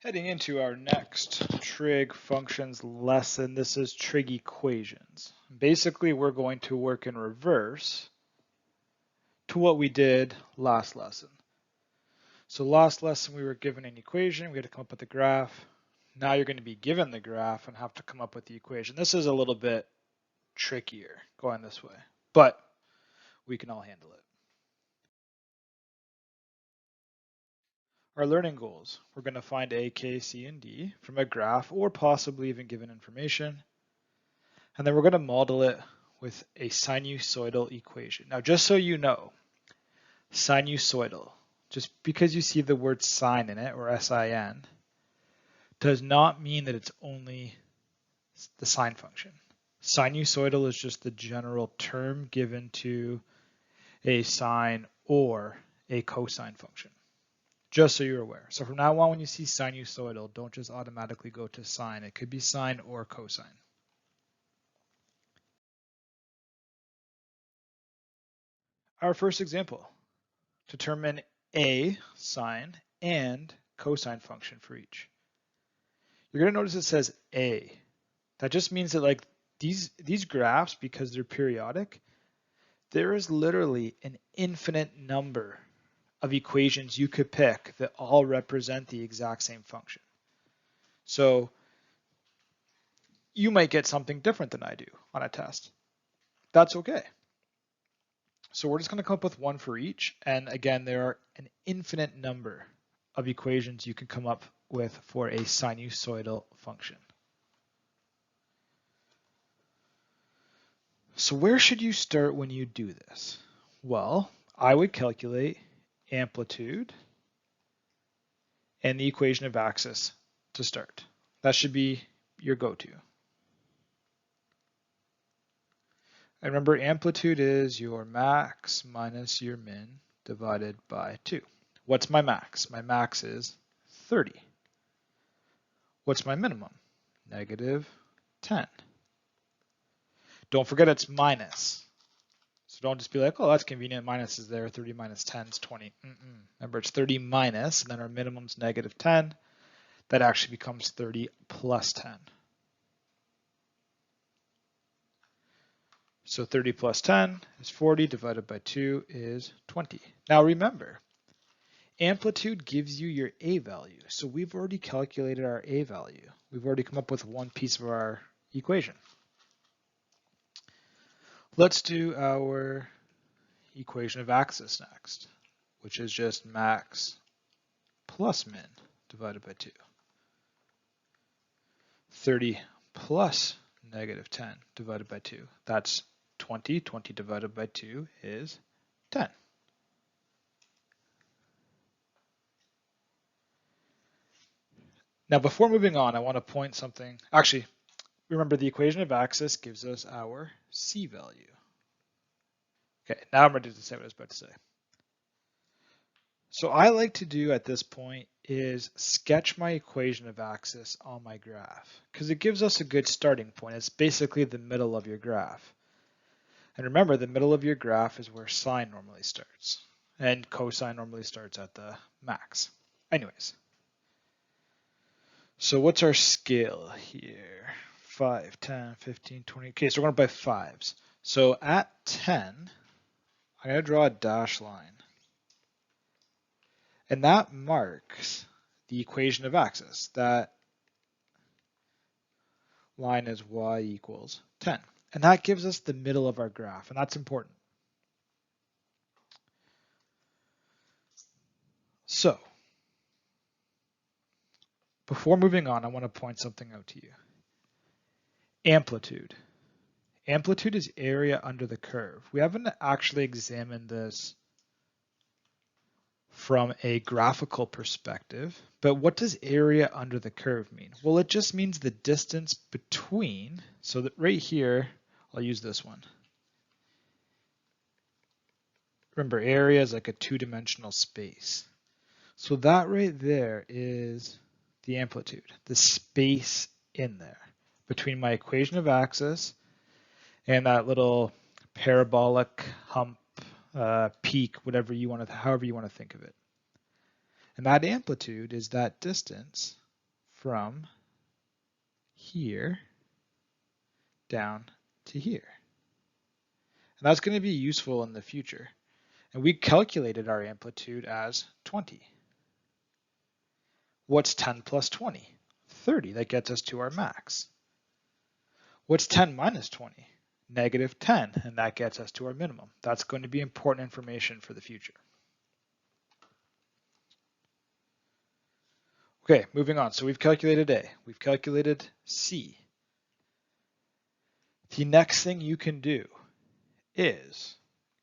Heading into our next trig functions lesson, this is trig equations. Basically, we're going to work in reverse to what we did last lesson. So last lesson we were given an equation, we had to come up with the graph. Now you're going to be given the graph and have to come up with the equation. This is a little bit trickier going this way, but we can all handle it. Our learning goals, we're going to find A, K, C, and D from a graph or possibly even given information. And then we're going to model it with a sinusoidal equation. Now, just so you know, sinusoidal, just because you see the word sine in it, or sin, does not mean that it's only the sine function. Sinusoidal is just the general term given to a sine or a cosine function, just so you're aware. So from now on, when you see sinusoidal, don't just automatically go to sine. It could be sine or cosine. Our first example, determine a sine and cosine function for each. You're going to notice it says a. That just means that like these graphs, because they're periodic, there is literally an infinite number of equations you could pick that all represent the exact same function. So you might get something different than I do on a test. That's okay. So we're just going to come up with one for each. And again, there are an infinite number of equations you can come up with for a sinusoidal function. So where should you start when you do this? Well, I would calculate amplitude and the equation of axis to start. That should be your go-to. And remember, amplitude is your max minus your min divided by 2. What's my max? My max is 30. What's my minimum? Negative 10. Don't forget it's minus. So don't just be like, oh, that's convenient. Minus is there. 30 minus 10 is 20. Remember, it's 30 minus, and then our minimum's negative 10. That actually becomes 30 plus 10. So 30 plus 10 is 40, divided by 2 is 20. Now remember, amplitude gives you your A value. So we've already calculated our A value. We've already come up with one piece of our equation. Let's do our equation of axis next, which is just max plus min divided by 2. 30 plus negative 10 divided by 2. That's 20. 20 divided by 2 is 10. Now, before moving on, I want to point something. Actually, remember the equation of axis gives us our C value. Okay, now I'm ready to say what I was about to say. So I like to do at this point is sketch my equation of axis on my graph because it gives us a good starting point. It's basically the middle of your graph. And remember, the middle of your graph is where sine normally starts, and cosine normally starts at the max. Anyways, so what's our scale here? 5, 10, 15, 20. Okay, so we're going by fives. So at 10, I'm going to draw a dash line. And that marks the equation of axis. That line is y equals 10. And that gives us the middle of our graph, and that's important. So, before moving on, I want to point something out to you. Amplitude. Amplitude is area under the curve. We haven't actually examined this from a graphical perspective, but what does area under the curve mean? Well, it just means the distance between, so that right here, I'll use this one. Remember, area is like a two-dimensional space. So that right there is the amplitude, the space in there between my equation of axis and that little parabolic hump, peak, whatever you want to, however you want to think of it. And that amplitude is that distance from here down to here. And that's going to be useful in the future. And we calculated our amplitude as 20. What's 10 plus 20? 30. That gets us to our max. What's 10 minus 20? Negative 10, and that gets us to our minimum. That's going to be important information for the future. Okay, moving on. So we've calculated A. We've calculated C. The next thing you can do is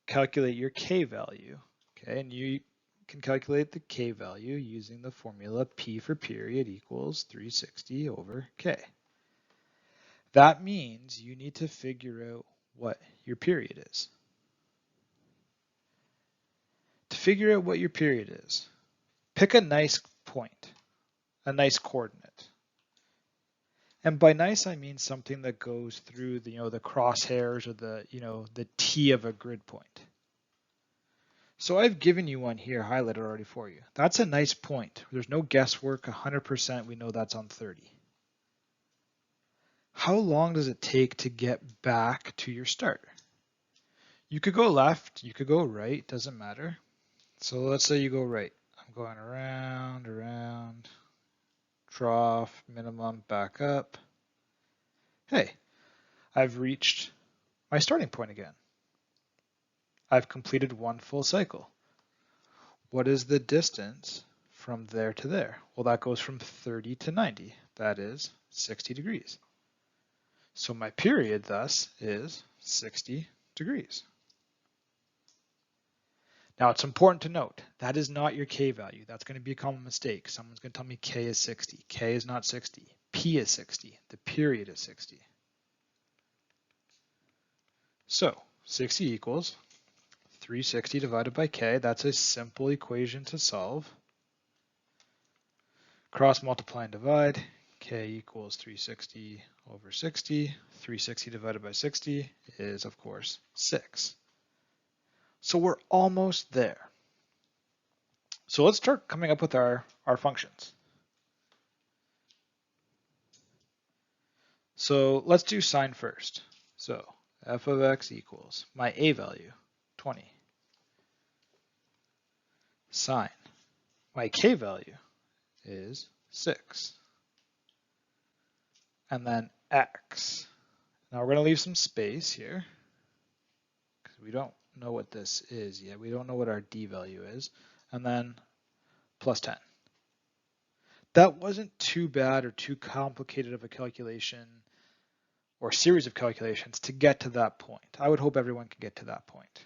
calculate your K value. Okay, and you can calculate the K value using the formula P for period equals 360 over K. That means you need to figure out what your period is. To figure out what your period is, pick a nice point, a nice coordinate. And by nice, I mean something that goes through the, the crosshairs or the T of a grid point. So I've given you one here highlighted already for you. That's a nice point. There's no guesswork, 100% we know that's on 30. How long does it take to get back to your start? You could go left, you could go right, doesn't matter. So let's say you go right. I'm going around, trough, minimum, back up. Hey, I've reached my starting point again. I've completed one full cycle. What is the distance from there to there? Well, that goes from 30 to 90. That is 60 degrees. So my period thus is 60 degrees. Now it's important to note, that is not your K value. That's going to be a common mistake. Someone's going to tell me K is 60. K is not 60. P is 60. The period is 60. So 60 equals 360 divided by K. That's a simple equation to solve. Cross multiply and divide. K equals 360 over 60. 360 divided by 60 is, of course, 6. So we're almost there. So let's start coming up with our functions. So let's do sine first. So f of x equals my a value, 20. Sine. My k value is 6. And then x. Now we're going to leave some space here because we don't know what this is yet. We don't know what our d value is. And then plus 10. That wasn't too bad or too complicated of a calculation or series of calculations to get to that point. I would hope everyone could get to that point.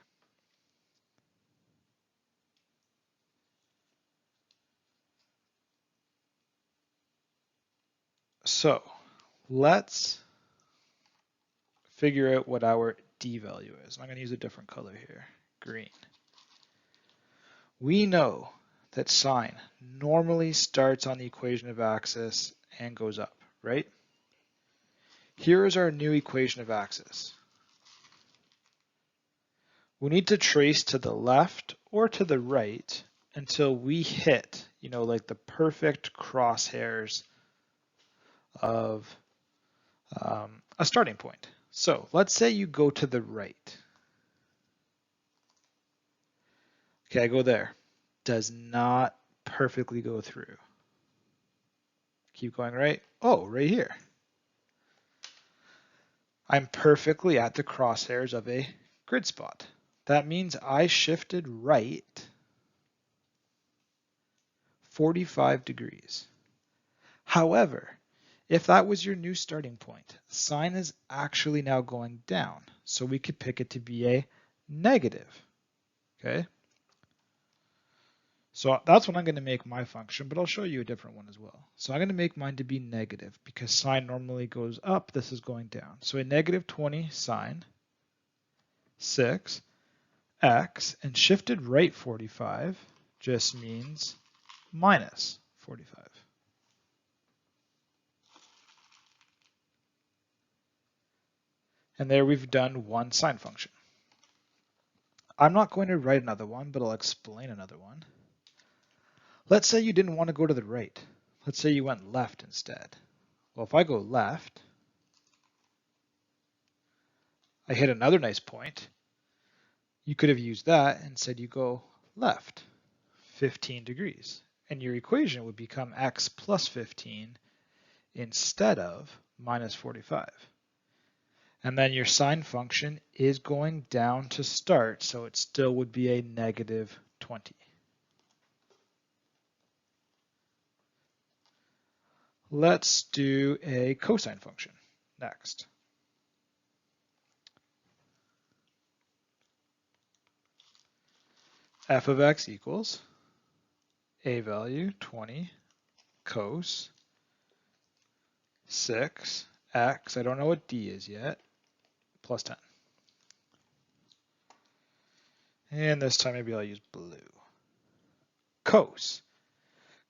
So let's figure out what our d value is. I'm going to use a different color here, green. We know that sine normally starts on the equation of axis and goes up, right? Here is our new equation of axis. We need to trace to the left or to the right until we hit, like the perfect crosshairs of a starting point. So let's say you go to the right. Okay, I go there. Does not perfectly go through. Keep going right. Oh, right here. I'm perfectly at the crosshairs of a grid spot. That means I shifted right 45 degrees. However, if that was your new starting point, sine is actually now going down. So we could pick it to be a negative. Okay? So that's what I'm going to make my function, but I'll show you a different one as well. So I'm going to make mine to be negative because sine normally goes up. This is going down. So a negative 20 sine 6 x and shifted right 45 just means minus 45. And there we've done one sine function. I'm not going to write another one, but I'll explain another one. Let's say you didn't want to go to the right. let's say you went left instead. Well, if I go left, I hit another nice point. You could have used that and said you go left 15 degrees. And your equation would become x plus 15 instead of minus 45. And then your sine function is going down to start, so it still would be a negative 20. Let's do a cosine function next. F of x equals a value 20 cos 6 x, I don't know what d is yet, plus 10. And this time maybe I'll use blue. Cos.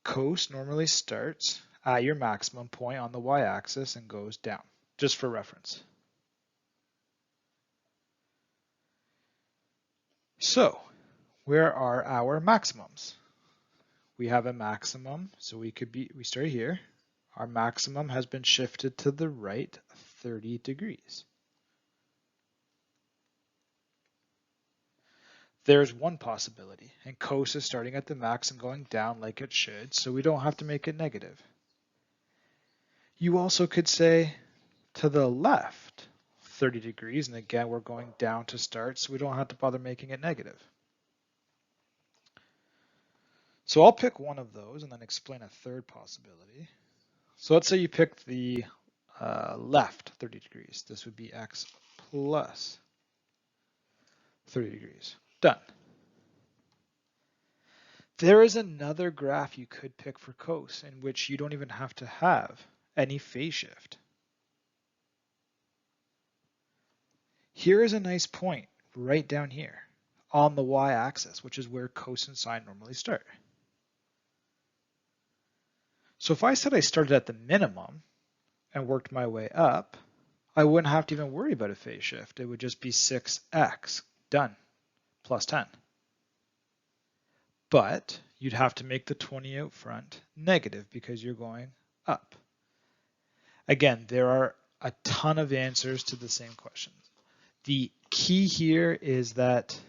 Cos normally starts at your maximum point on the y-axis and goes down, just for reference. So, where are our maximums? We have a maximum, so we start here. Our maximum has been shifted to the right 30 degrees. There's one possibility, and cos is starting at the max and going down like it should, so we don't have to make it negative. You also could say to the left 30 degrees, and again we're going down to start, so we don't have to bother making it negative. So I'll pick one of those and then explain a third possibility. So let's say you pick the left 30 degrees. This would be x plus 30 degrees. Done. There is another graph you could pick for cos in which you don't even have to have any phase shift. Here is a nice point right down here on the y-axis, which is where cos and sine normally start. So if I said I started at the minimum and worked my way up, I wouldn't have to even worry about a phase shift. It would just be 6x, done, plus 10. But you'd have to make the 20 out front negative because you're going up. Again, there are a ton of answers to the same question. The key here is that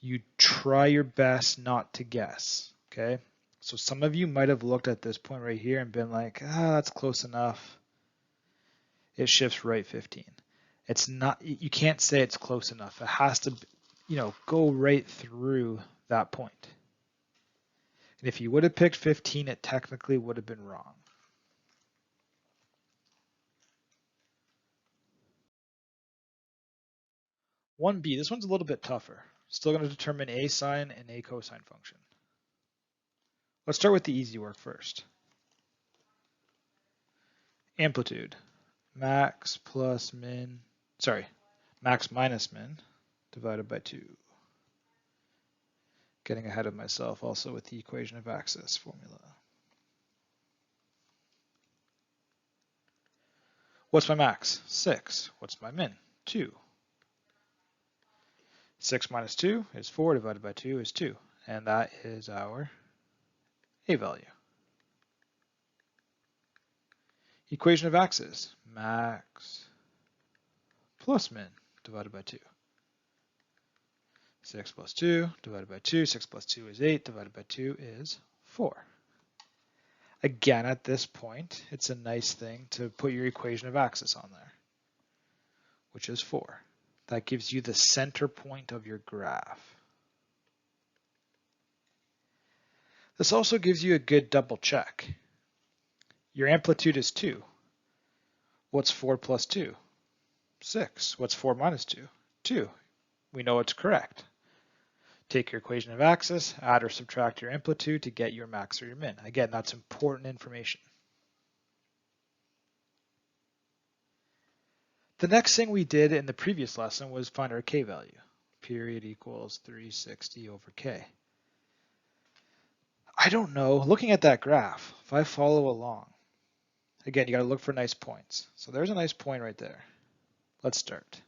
you try your best not to guess, okay? So some of you might have looked at this point right here and been like, that's close enough. It shifts right 15. It's not, you can't say it's close enough. It has to, go right through that point. And if you would have picked 15, it technically would have been wrong. One B, this one's a little bit tougher. Still going to determine a sine and a cosine function. Let's start with the easy work first. Amplitude, max minus min divided by 2. Getting ahead of myself also with the equation of axis formula. What's my max? 6. What's my min? 2. 6 minus 2 is 4 divided by 2 is 2. And that is our a value. Equation of axis, max plus min divided by 2. 6 plus 2 divided by 2, 6 plus 2 is 8, divided by 2 is 4. Again, at this point, it's a nice thing to put your equation of axis on there, which is 4. That gives you the center point of your graph. This also gives you a good double check. Your amplitude is 2. What's 4 plus 2? 6. What's 4 minus 2? 2. We know it's correct. Take your equation of axis, add or subtract your amplitude to get your max or your min. Again, that's important information. The next thing we did in the previous lesson was find our k value. Period equals 360 over k. I don't know, looking at that graph, if I follow along, again, you got to look for nice points. So there's a nice point right there. Let's start.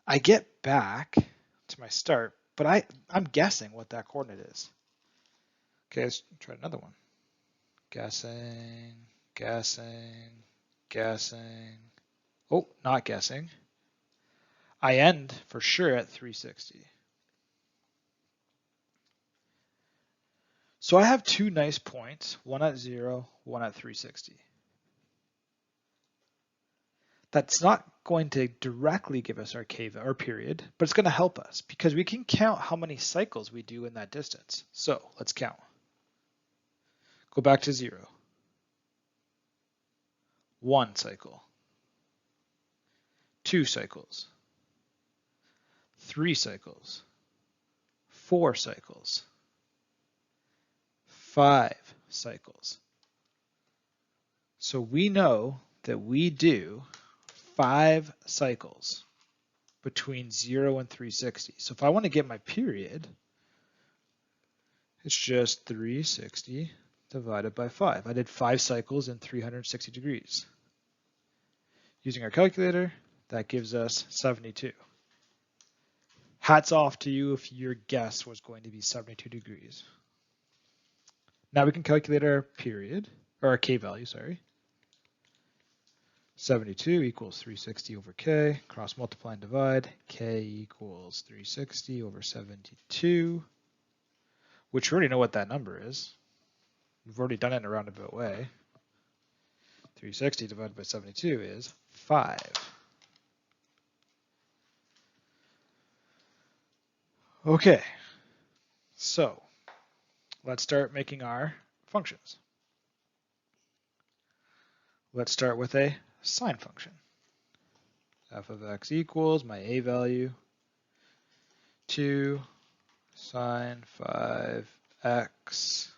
I get back to my start but I'm guessing what that coordinate is. Okay, let's try another one. Guessing, guessing, guessing. Oh, not guessing. I end for sure at 360. So I have two nice points, one at 0, one at 360. That's not going to directly give us our period, but it's going to help us because we can count how many cycles we do in that distance. So let's count. Go back to 0. 1 cycle. 2 cycles. 3 cycles. 4 cycles. 5 cycles. So we know that we do 5 cycles between 0 and 360. So if I want to get my period, it's just 360 divided by 5. I did 5 cycles in 360 degrees. Using our calculator, that gives us 72. Hats off to you if your guess was going to be 72 degrees. Now we can calculate our period, or our k value, sorry. 72 equals 360 over k, cross multiply and divide, k equals 360 over 72, which we already know what that number is. We've already done it in a roundabout way. 360 divided by 72 is 5. Okay, so let's start making our functions. Let's start with a sine function. F of x equals my a value, 2 sine 5x.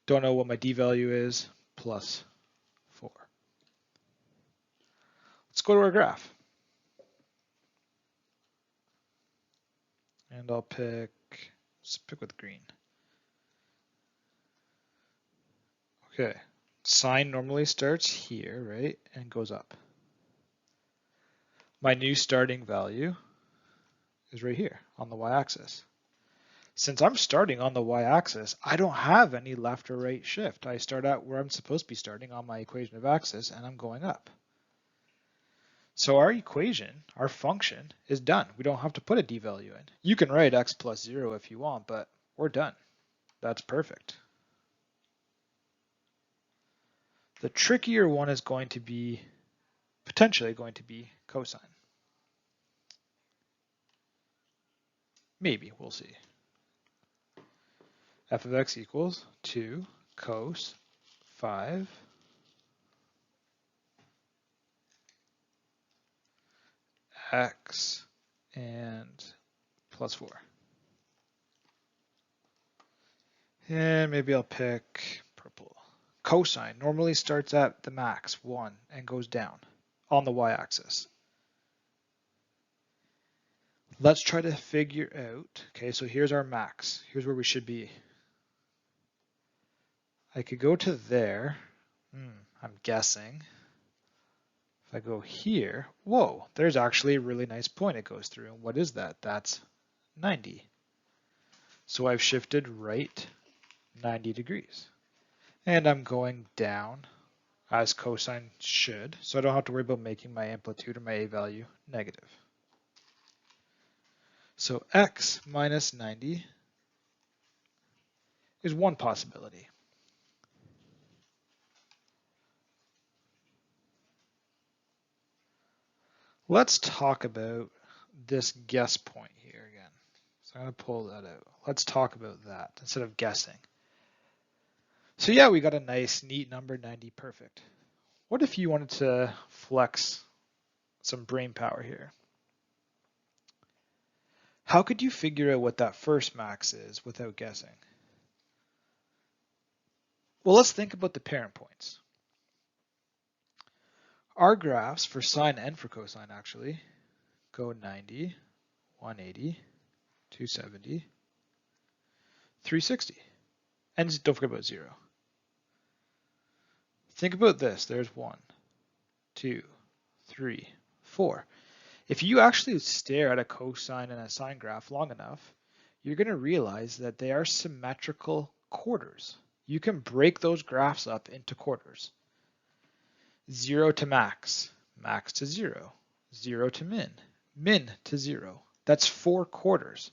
Don't know what my d value is, plus 4. Let's go to our graph. And I'll let's pick with green. Okay, sine normally starts here, right, and goes up. My new starting value is right here on the y-axis. Since I'm starting on the y-axis, I don't have any left or right shift. I start out where I'm supposed to be starting on my equation of axis, and I'm going up. So our equation, our function, is done. We don't have to put a d value in. You can write x plus 0 if you want, but we're done. That's perfect. The trickier one is going to be, potentially going to be cosine. Maybe, we'll see. F of x equals 2 cos 5 x and plus 4. And maybe I'll pick purple. Cosine normally starts at the max, 1, and goes down on the y-axis. Let's try to figure out, okay, so here's our max. Here's where we should be. I could go to there. I'm guessing. If I go here, whoa, there's actually a really nice point it goes through. And what is that? That's 90. So I've shifted right 90 degrees. And I'm going down as cosine should, so I don't have to worry about making my amplitude or my a value negative. So x minus 90 is one possibility. Let's talk about this guess point here again. So I'm going to pull that out. Let's talk about that instead of guessing. So yeah, we got a nice, neat number, 90, perfect. What if you wanted to flex some brain power here? How could you figure out what that first max is without guessing? Well, let's think about the parent points. Our graphs for sine and for cosine actually go 90, 180, 270, 360. And don't forget about 0. Think about this. There's 1, 2, 3, 4. If you actually stare at a cosine and a sine graph long enough, you're going to realize that they are symmetrical quarters. You can break those graphs up into quarters. 0 to max, max to 0, 0 to min, min to 0. That's 4 quarters.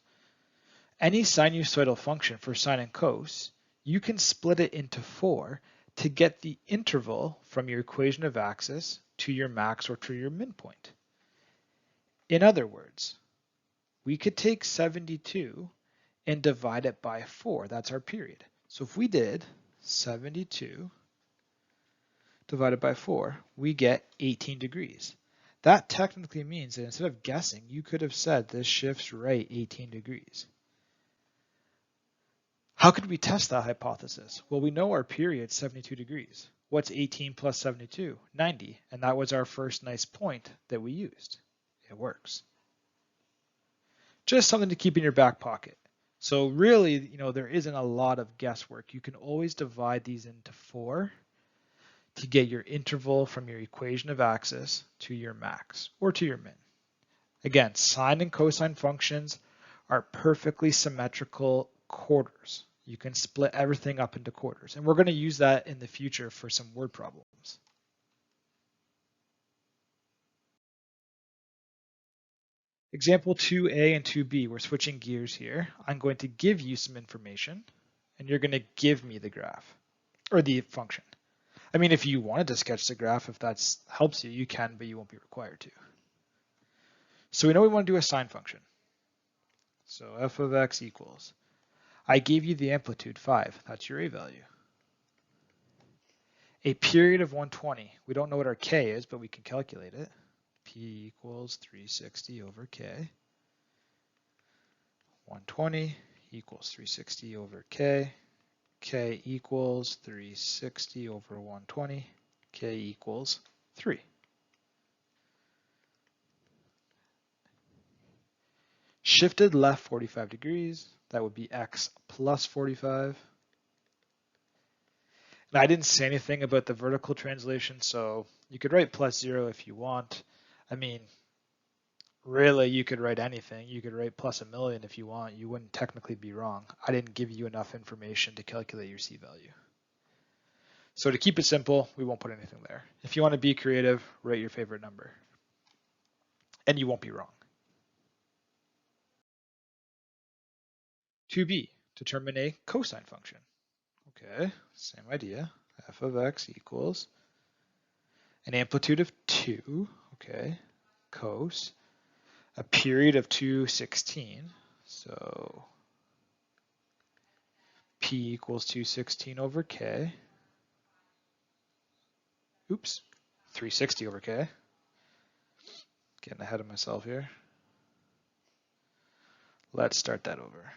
Any sinusoidal function for sine and cos, you can split it into 4 to get the interval from your equation of axis to your max or to your min point. In other words, we could take 72 and divide it by 4. That's our period. So if we did 72 divided by 4, we get 18 degrees. That technically means that instead of guessing, you could have said this shifts right 18 degrees. How could we test that hypothesis? Well, we know our period's 72 degrees. What's 18 plus 72? 90. And that was our first nice point that we used. It works. Just something to keep in your back pocket. So really, there isn't a lot of guesswork. You can always divide these into 4 to get your interval from your equation of axis to your max or to your min. Again, sine and cosine functions are perfectly symmetrical quarters. You can split everything up into quarters. And we're going to use that in the future for some word problems. Example 2a and 2b, we're switching gears here. I'm going to give you some information, and you're going to give me the graph, or the function. I mean, if you wanted to sketch the graph, if that helps you, you can, but you won't be required to. So we know we want to do a sine function. So f of x equals, I gave you the amplitude 5, that's your a value. A period of 120, we don't know what our k is, but we can calculate it. P equals 360 over k. 120 equals 360 over k. K equals 360 over 120. K equals 3. Shifted left 45 degrees, that would be x plus 45. And I didn't say anything about the vertical translation, so you could write plus 0 if you want. I mean, really, you could write anything. You could write plus 1,000,000 if you want. You wouldn't technically be wrong. I didn't give you enough information to calculate your C value. So to keep it simple, we won't put anything there. If you want to be creative, write your favorite number. And you won't be wrong. 2b, determine a cosine function. Okay, same idea. F of x equals an amplitude of 2, okay, cos, a period of 216, so P equals 216 over K. Oops, 360 over K. Getting ahead of myself here. Let's start that over.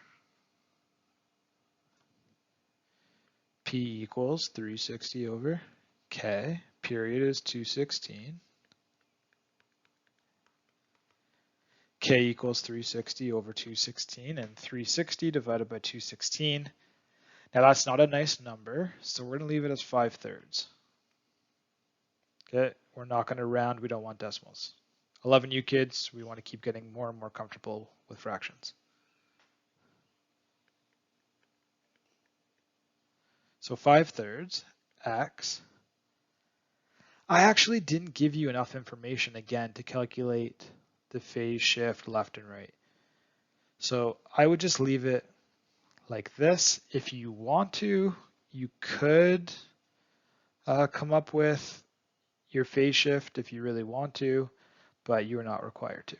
P equals 360 over K. Period is 216. K equals 360 over 216, and 360 divided by 216. Now that's not a nice number, so we're going to leave it as 5/3. Okay, we're not going to round, we don't want decimals. 11U kids, we want to keep getting more and more comfortable with fractions. So 5/3 x. I actually didn't give you enough information again to calculate the phase shift left and right. So I would just leave it like this. If you want to, you could come up with your phase shift if you really want to, but you're not required to.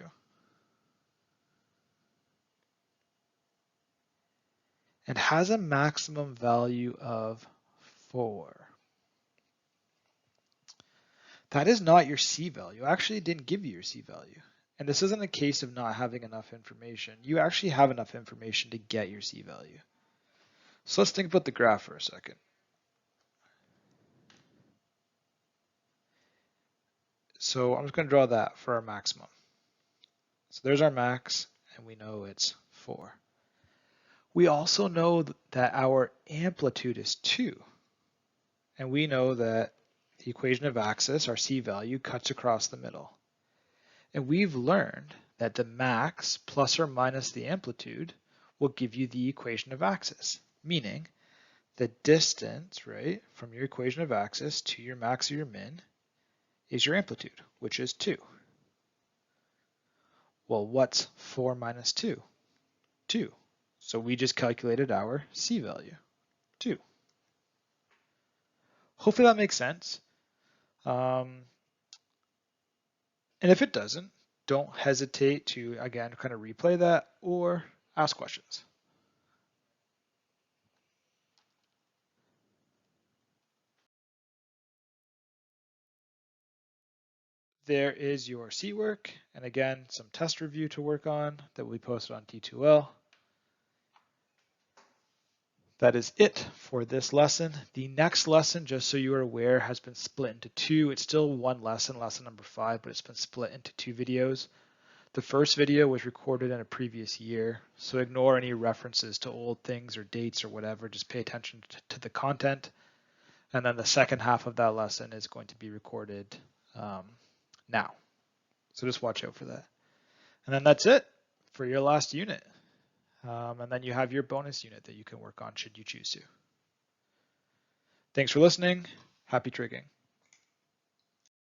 It has a maximum value of 4. That is not your C value. I actually didn't give you your C value. And this isn't a case of not having enough information. You actually have enough information to get your C value. So let's think about the graph for a second. So I'm just going to draw that for our maximum. So there's our max, and we know it's 4. We also know that our amplitude is 2. And we know that the equation of axis, our C value, cuts across the middle. And we've learned that the max plus or minus the amplitude will give you the equation of axis, meaning the distance, right, from your equation of axis to your max or your min is your amplitude, which is 2. Well, what's 4 minus 2? 2. So we just calculated our C value, 2. Hopefully that makes sense. And if it doesn't, don't hesitate to, again, kind of replay that or ask questions. There is your C work, and again, some test review to work on that will be posted on T2L. That is it for this lesson. The next lesson, just so you are aware, has been split into 2. It's still one lesson, lesson number 5, but it's been split into 2 videos. The first video was recorded in a previous year, so ignore any references to old things or dates or whatever. Just pay attention to the content. And then the second half of that lesson is going to be recorded now. So just watch out for that. And then that's it for your last unit. And then you have your bonus unit that you can work on should you choose to. Thanks for listening. Happy trigging.